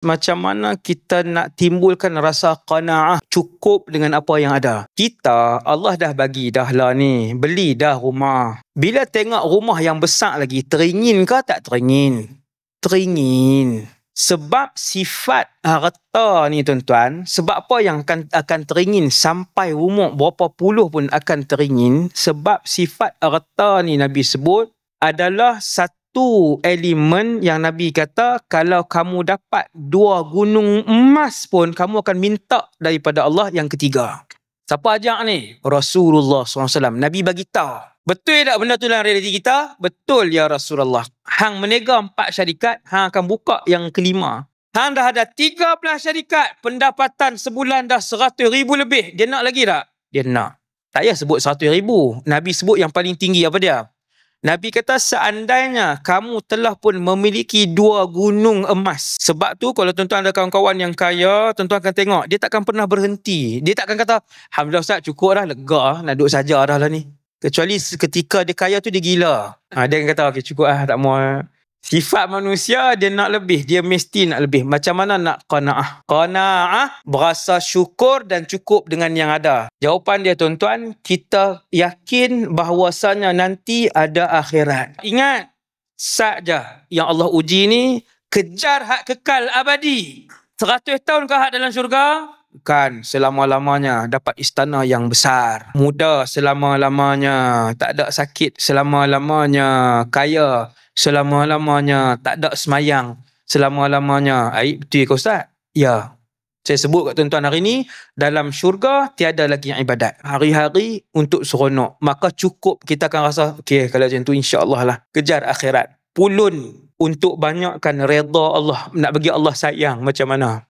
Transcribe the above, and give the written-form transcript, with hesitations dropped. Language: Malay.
Macam mana kita nak timbulkan rasa qanaah, cukup dengan apa yang ada. Kita, Allah dah bagi dah lah ni, beli dah rumah. Bila tengok rumah yang besar lagi, teringin ke tak teringin? Teringin. Sebab sifat harta ni tuan-tuan, sebab apa yang akan teringin sampai umur berapa puluh pun akan teringin, sebab sifat harta ni Nabi sebut adalah satu elemen yang Nabi kata kalau kamu dapat 2 gunung emas pun kamu akan minta daripada Allah yang ketiga. Siapa ajak ni? Rasulullah SAW. Nabi bagi tahu. Betul tak benda tu dalam realiti kita? Betul ya Rasulullah. Hang menega 4 syarikat, hang akan buka yang kelima. Hang dah ada 13 syarikat, pendapatan sebulan dah 100,000 lebih. Dia nak lagi tak? Dia nak. Tak payah sebut 100,000. Nabi sebut yang paling tinggi apa dia? Nabi kata seandainya kamu telah pun memiliki 2 gunung emas. Sebab tu kalau tuan-tuan ada kawan-kawan yang kaya, tuan-tuan akan tengok, dia takkan pernah berhenti. Dia takkan kata, Alhamdulillah Ustaz cukup dah, lega nak duduk saja dah lah ni. Kecuali ketika dia kaya tu dia gila. Dia akan kata, okey cukup lah, tak mau. Sifat manusia dia nak lebih, dia mesti nak lebih. Macam mana nak qanaah? Qanaah berasa syukur dan cukup dengan yang ada. Jawapan dia tuan-tuan, kita yakin bahawasanya nanti ada akhirat. Ingat saja yang Allah uji ni, kejar hak kekal abadi. 100 tahun ke hak dalam syurga? Bukan selama-lamanya. Dapat istana yang besar. Muda selama-lamanya. Tak ada sakit selama-lamanya. Kaya selama-lamanya. Tak ada semayang selama-lamanya. Betul ke Ustaz? Ya. Saya sebut kat tuan-tuan hari ni, dalam syurga tiada lagi ibadat. Hari-hari untuk seronok. Maka cukup kita akan rasa, okey kalau macam tu insya-Allah lah. Kejar akhirat. Pulun untuk banyakkan redha Allah. Nak bagi Allah sayang macam mana?